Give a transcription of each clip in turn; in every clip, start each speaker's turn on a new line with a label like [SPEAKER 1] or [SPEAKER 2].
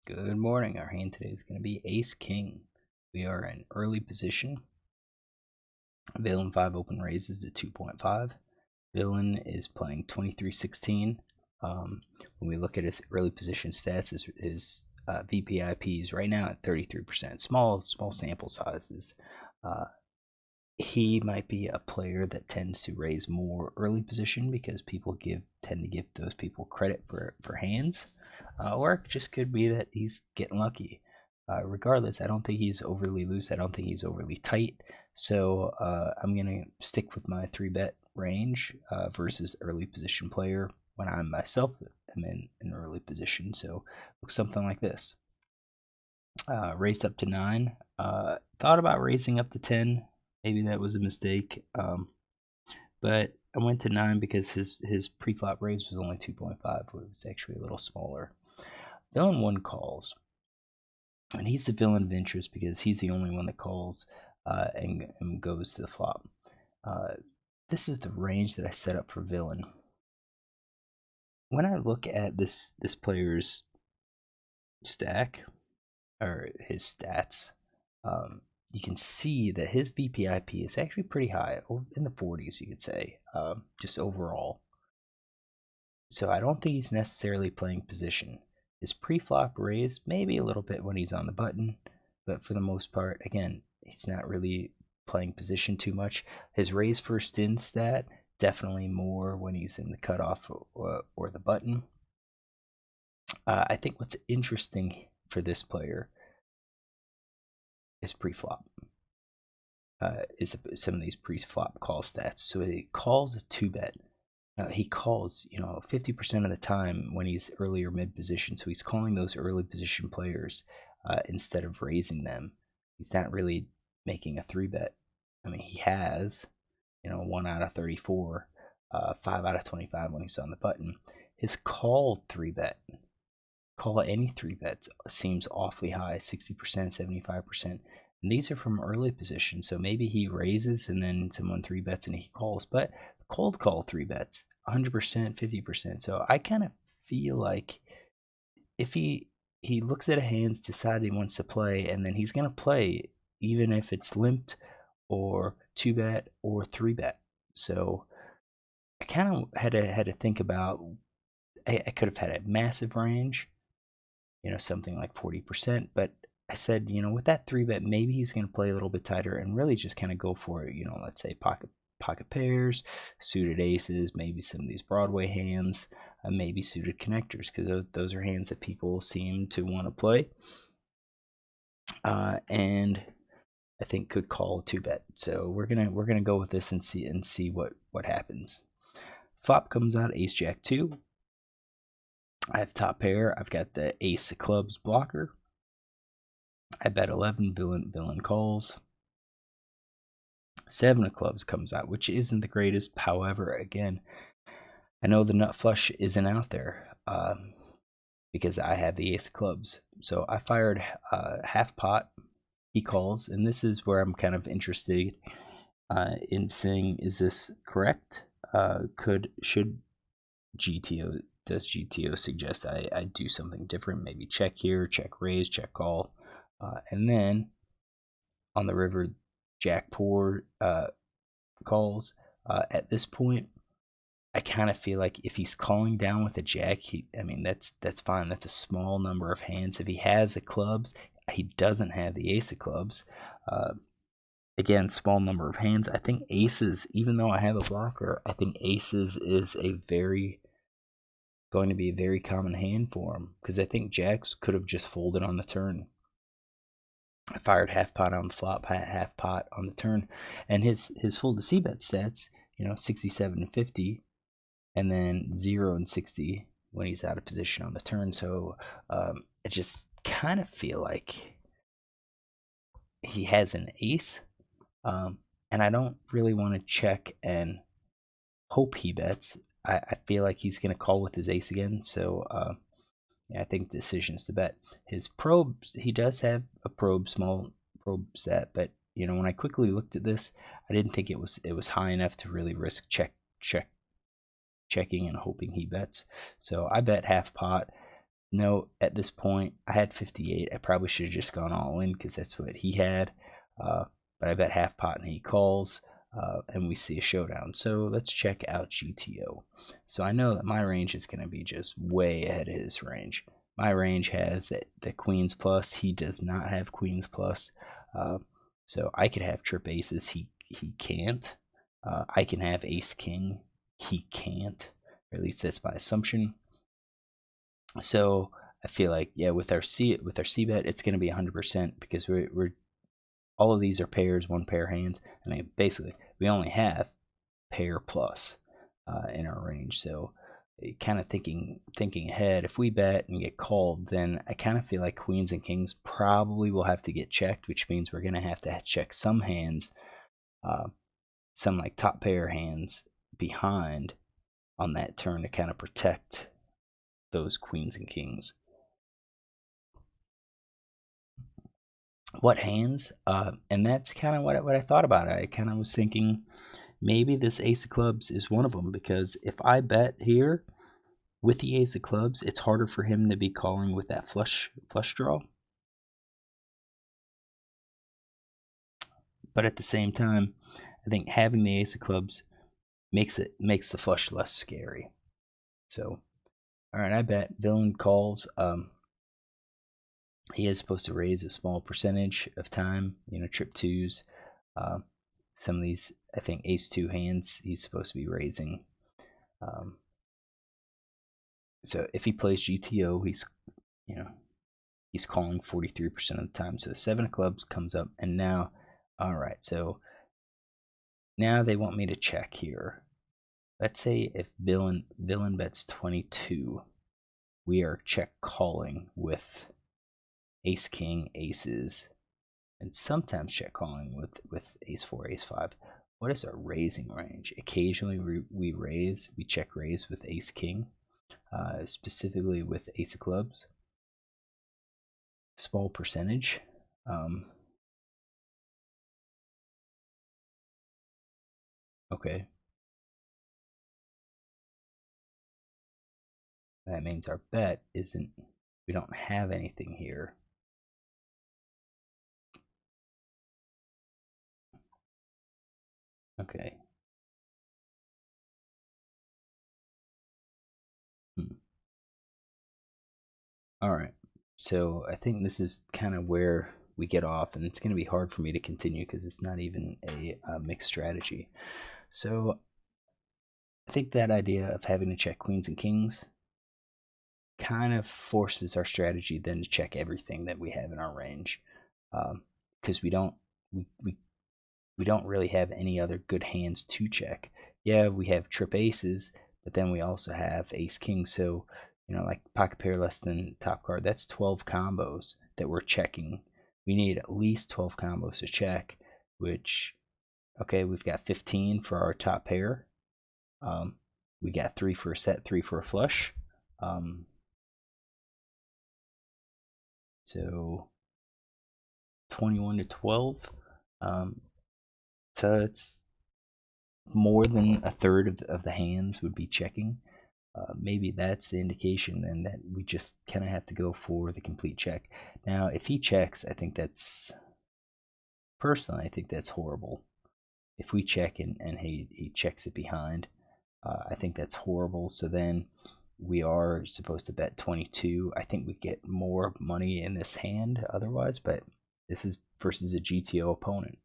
[SPEAKER 1] Good morning. Our hand today is going to be Ace King. We are in early position. Villain 5 open raises at 2.5. Villain is playing 2316. When we look at his early position stats, his VPIP is right now at 33%. Small sample sizes. He might be a player that tends to raise more early position because people tend to give those people credit for hands, or it just could be that he's getting lucky. Regardless, I don't think he's overly loose. I don't think he's overly tight. So I'm gonna stick with my 3-bet range versus early position player when I myself am in an early position. So looks something like this. Raised up to 9. Thought about raising up to 10. Maybe that was a mistake. But I went to 9 because his pre-flop raise was only 2.5. It was actually a little smaller. Villain 1 calls. And he's the villain of interest because he's the only one that calls and goes to the flop. This is the range that I set up for villain. When I look at this player's stack, or his stats, you can see that his VPIP is actually pretty high, in the 40s, you could say, just overall. So I don't think he's necessarily playing position. His pre-flop raise, maybe a little bit when he's on the button, but for the most part, again, he's not really playing position too much. His raise first in stat, definitely more when he's in the cutoff or the button. I think what's interesting for this player is pre-flop. Is some of these pre-flop call stats. So he calls a 2-bet. He calls, 50% of the time when he's early or mid position. So he's calling those early position players instead of raising them. He's not really making a 3-bet. I mean, he has, 1 out of 34, 5 out of 25 when he's on the button. His call 3-bet, call any 3-bets seems awfully high, 60%, 75%. And these are from early position, so maybe he raises and then someone 3-bets and he calls. But cold call 3-bets, 100%, 50%. So I kind of feel like if he looks at a hand, decides he wants to play, and then he's gonna play even if it's limped or 2-bet or 3-bet. So I kind of had to think about. I could have had a massive range, something like 40%, but I said, with that 3-bet, maybe he's going to play a little bit tighter and really just kind of go for it. Let's say pocket pairs, suited aces, maybe some of these Broadway hands, maybe suited connectors, because those are hands that people seem to want to play. And I think could call a 2-bet. So we're gonna go with this and see what happens. Flop comes out Ace Jack 2. I have top pair. I've got the Ace of Clubs blocker. I bet 11. Villain calls. 7 of clubs comes out, which isn't the greatest. However, again, I know the nut flush isn't out there because I have the ace of clubs. So I fired half pot. He calls, and this is where I'm kind of interested in seeing, is this correct? Does GTO suggest I do something different? Maybe check here, check raise, check call, and then on the river, Jack Poor calls. At this point, I kind of feel like if he's calling down with a jack, that's fine. That's a small number of hands. If he has the clubs, he doesn't have the ace of clubs. Again, small number of hands. I think aces, even though I have a blocker, I think aces is going to be a very common hand for him, because I think jacks could have just folded on the turn. I fired half pot on the flop, half pot on the turn, and his full to c-bet stats, 67 and 50, and then 0 and 60 when he's out of position on the turn. So I just kind of feel like he has an ace, and I don't really want to check and hope he bets. I feel like he's going to call with his ace again, so I think the decision is to bet. His probes, he does have a small probe set, but when I quickly looked at this, I didn't think it was high enough to really risk checking and hoping he bets. So I bet half pot. no, at this point, I had 58. I probably should have just gone all in because that's what he had. But I bet half pot and he calls, and we see a showdown. So let's check out GTO. So I know that my range is going to be just way ahead of his range. My range has the queens plus. He does not have queens plus. So I could have trip aces. He can't. I can have ace king. He can't. Or at least that's my assumption. So I feel like, yeah, with our C bet, it's going to be 100% because we're all of these are pairs, one pair hands. I mean, basically, we only have pair plus in our range. So kind of thinking ahead, if we bet and get called, then I kind of feel like queens and kings probably will have to get checked, which means we're going to have to check some hands, some like top pair hands behind on that turn to kind of protect those queens and kings. What hands? And that's kind of what I thought about. I kind of was thinking maybe this ace of clubs is one of them, because if I bet here with the ace of clubs, it's harder for him to be calling with that flush draw. But at the same time, I think having the ace of clubs makes the flush less scary. So, all right, I bet villain calls. He is supposed to raise a small percentage of time, trip twos. Some of these, I think ace two hands, he's supposed to be raising. So if he plays GTO, he's calling 43% of the time. So 7 of clubs comes up, and now, all right, so now they want me to check here. Let's say if villain bets 22, we are check calling with ace king, aces, and sometimes check calling with ace 4, ace 5. What is our raising range? Occasionally we check raise with ace king, specifically with ace of clubs. Small percentage. Okay. That means our bet isn't, we don't have anything here. Okay. All right. So I think this is kind of where we get off, and it's going to be hard for me to continue because it's not even a mixed strategy. So I think that idea of having to check queens and kings kind of forces our strategy then to check everything that we have in our range, because we don't really have any other good hands to check. Yeah, we have trip aces, but then we also have ace king. So like pocket pair less than top card, that's 12 combos that we're checking. We need at least 12 combos to check, which, okay, we've got 15 for our top pair. We got 3 for a set, 3 for a flush. So 21 to 12. So it's more than a third of the hands would be checking. Maybe that's the indication then that we just kind of have to go for the complete check. Now, if he checks, I think that's horrible. If we check and he checks it behind, I think that's horrible. So then we are supposed to bet 22. I think we get more money in this hand otherwise, but this is versus a GTO opponent.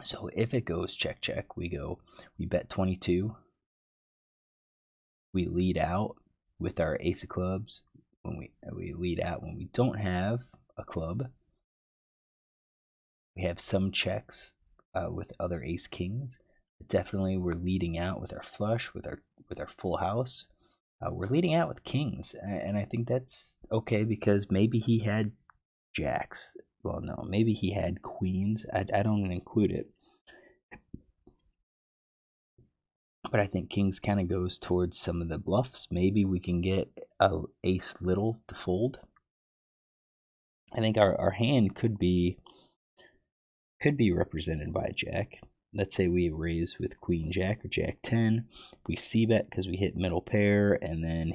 [SPEAKER 1] So if it goes check, check, we bet 22. We lead out with our ace of clubs. When we lead out when we don't have a club. We have some checks with other ace kings. Definitely we're leading out with our flush, with our full house. We're leading out with kings, and I think that's okay because maybe he had jacks. Well, no, maybe he had queens. I don't include it. But I think kings kind of goes towards some of the bluffs. Maybe we can get a ace little to fold. I think our hand could be represented by a jack. let's say we raise with queen jack or jack 10, we c-bet because we hit middle pair, and then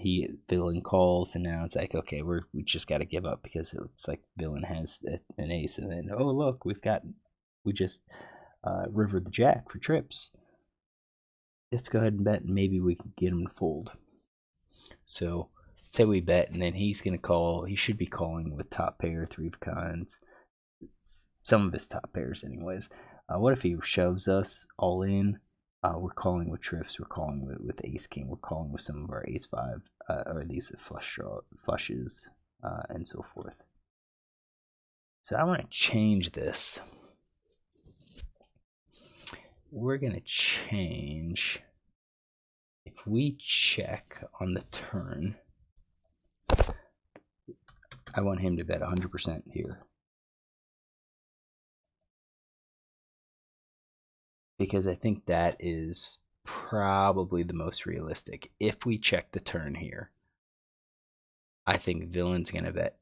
[SPEAKER 1] villain calls, and now it's like, okay, we just got to give up because it's like villain has an ace, and then, oh look, we just rivered the jack for trips. Let's go ahead and bet, and maybe we can get him to fold. So say we bet, and then he's going to call. He should be calling with top pair, three of kinds, some of his top pairs anyways. What if he shoves us all in? We're calling with trips, we're calling with ace king, we're calling with some of our ace five, or these flushes, and so forth. So I want to change this. We're going to change, if we check on the turn, I want him to bet 100% here. Because I think that is probably the most realistic. If we check the turn here, I think villain's going to bet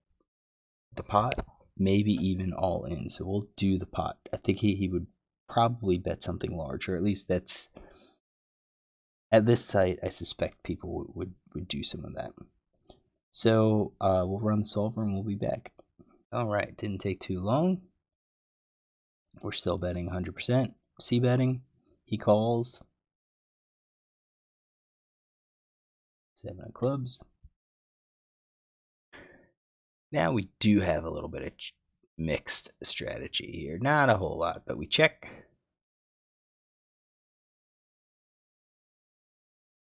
[SPEAKER 1] the pot, maybe even all in. So we'll do the pot. I think he would probably bet something large, or at least that's, at this site, I suspect people would do some of that. So we'll run the solver and we'll be back. All right, didn't take too long. We're still betting 100%. C-betting, he calls. 7 of clubs. Now we do have a little bit of mixed strategy here. Not a whole lot, but we check.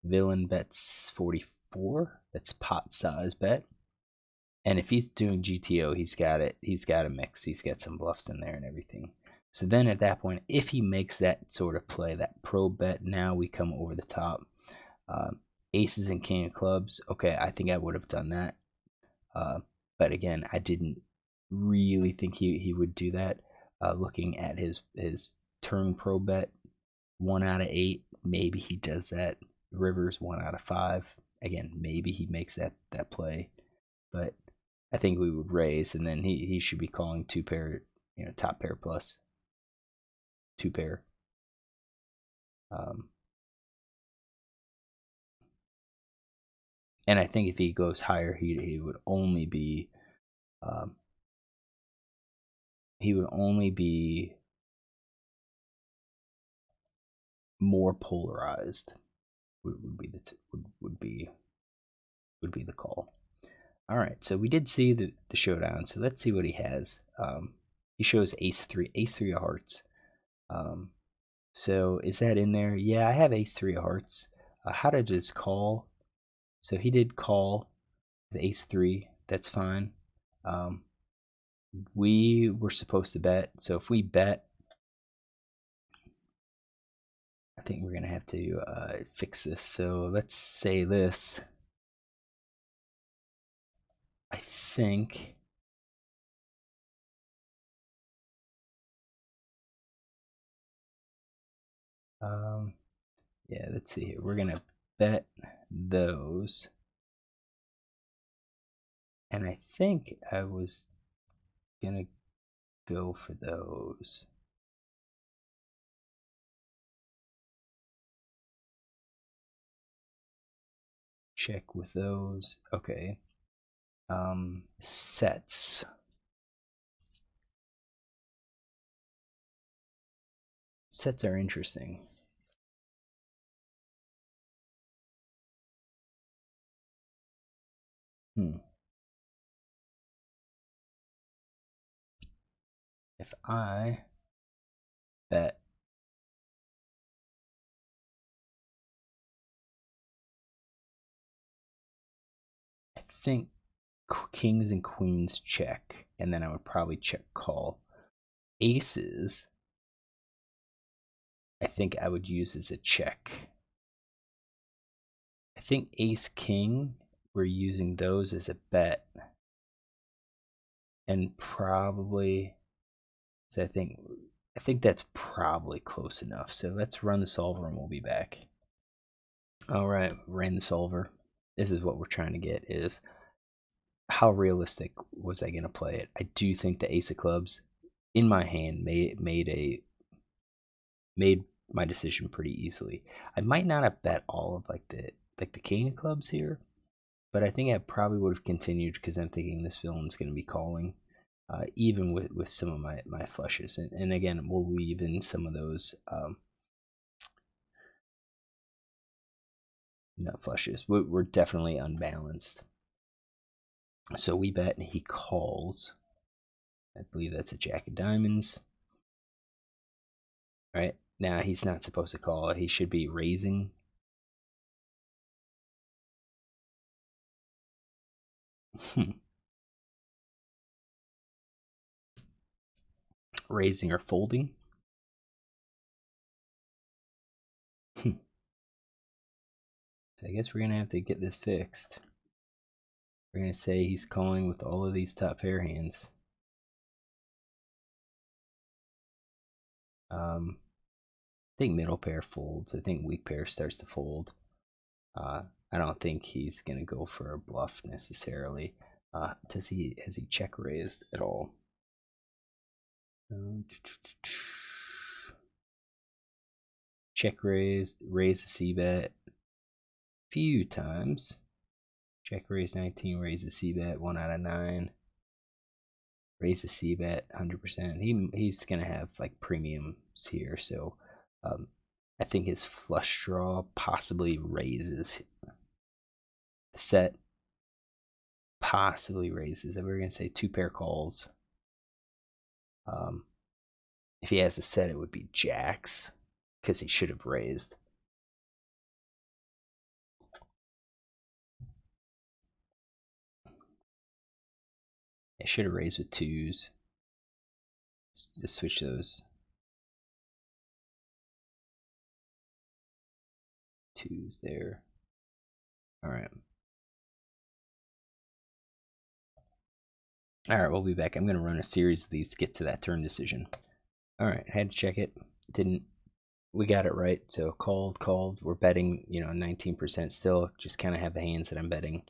[SPEAKER 1] Villain bets 44. That's pot size bet. And if he's doing GTO, he's got it. He's got a mix. He's got some bluffs in there and everything. So then at that point, if he makes that sort of play, that pro bet, now we come over the top. Aces and king of clubs. Okay, I think I would have done that. But again, I didn't really think he would do that. Looking at his turn pro bet, 1 out of 8, maybe he does that. Rivers 1 out of 5. Again, maybe he makes that play. But I think we would raise, and then he should be calling 2 pair, top pair plus 2 pair. And I think if he goes higher, he would only be more polarized. Would be the call. All right, so we did see the showdown. So let's see what he has. He shows ace 3 of hearts. So is that in there? Yeah, I have ace 3 of hearts. How did this call? So he did call the ace 3. That's fine. We were supposed to bet. So if we bet, I think we're gonna have to fix this. So let's say this. I think yeah, let's see here. We're gonna bet those, and I think I was gonna go for those. Check with those. Okay. Sets. Sets are interesting. If I bet I think kings and queens check, and then I would probably check call. Aces, I think I would use as a check. I think ace king, we're using those as a bet. And probably, so I think that's probably close enough. So let's run the solver and we'll be back. All right, ran the solver. This is what we're trying to get, is how realistic was I going to play it? I do think the ace of clubs in my hand made a made my decision pretty easily. I might not have bet all of like the king of clubs here, but I think I probably would have continued because I'm thinking this villain's going to be calling, even with some of my flushes. And again, we'll weave in some of those nut flushes. We're definitely unbalanced. So we bet and he calls. I believe that's a jack of diamonds. Right? Now he's not supposed to call. He should be raising. Raising or folding. So I guess we're gonna have to get this fixed. We're gonna say he's calling with all of these top pair hands. I think middle pair folds. I think weak pair starts to fold. I don't think he's gonna go for a bluff necessarily. Has he check raised at all? Check raised, raise the C bet few times. Check raise 19, raise the C bet 1 out of 9. Raise the C bet 100%. He's gonna have like premiums here, so I think his flush draw possibly raises the set. Possibly raises. We're gonna say 2 pair calls. If he has a set, it would be jacks because he should have raised. I should have raised with 2s. Let's switch those. 2s there. All right. All right, we'll be back. I'm going to run a series of these to get to that turn decision. All right, had to check it. Didn't. We got it right. So called. We're betting, 19% still. Just kind of have the hands that I'm betting.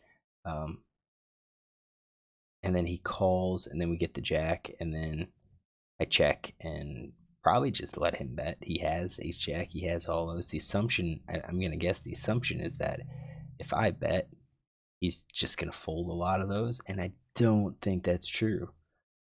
[SPEAKER 1] And then he calls, and then we get the jack, and then I check and probably just let him bet. He has ace jack. He has all those. The assumption, I'm going to guess the assumption is that if I bet, he's just going to fold a lot of those, and I don't think that's true.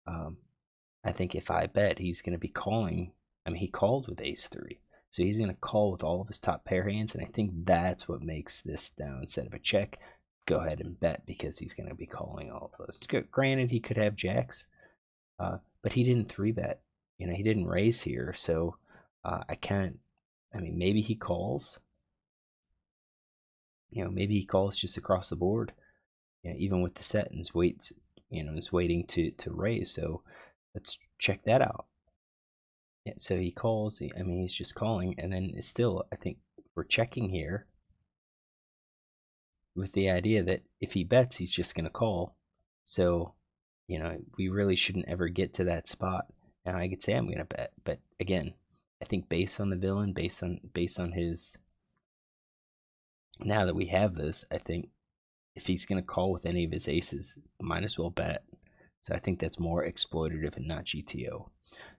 [SPEAKER 1] I think if I bet, he's going to be calling. I mean, he called with ace 3, so he's going to call with all of his top pair hands, and I think that's what makes this now, instead of a check, go ahead and bet, because he's going to be calling all of those. Granted, he could have jacks, but he didn't 3-bet. He didn't raise here, so I can't. I mean, maybe he calls. Maybe he calls just across the board. Even with the set, and is waiting to raise. So let's check that out. Yeah, so he calls. He's just calling, and then it's still, I think we're checking here with the idea that if he bets, he's just going to call. So, we really shouldn't ever get to that spot. And I could say I'm going to bet, but again, I think based on the villain, based on his, now that we have this, I think if he's going to call with any of his aces, might as well bet. So I think that's more exploitative and not GTO.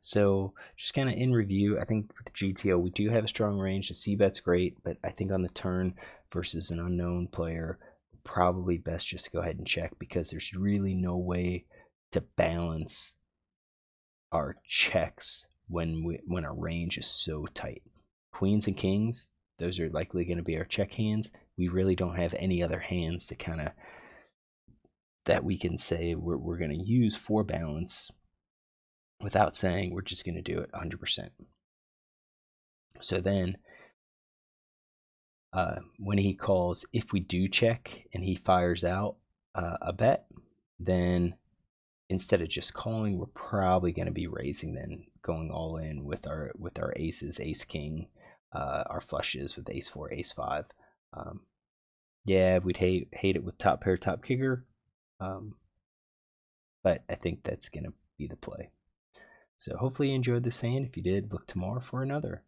[SPEAKER 1] So just kind of in review, I think with the GTO, we do have a strong range. The C-bet's great, but I think on the turn versus an unknown player, probably best just to go ahead and check, because there's really no way to balance our checks when our range is so tight. Queens and kings, those are likely going to be our check hands. We really don't have any other hands to kind of, that we can say we're going to use for balance without saying we're just going to do it 100%. So then when he calls, if we do check and he fires out a bet, then instead of just calling, we're probably going to be raising, then going all in with our aces, ace king, our flushes with ace 4, ace 5. Yeah, we'd hate it with top pair, top kicker, but I think that's going to be the play. So hopefully you enjoyed this hand. If you did, look tomorrow for another.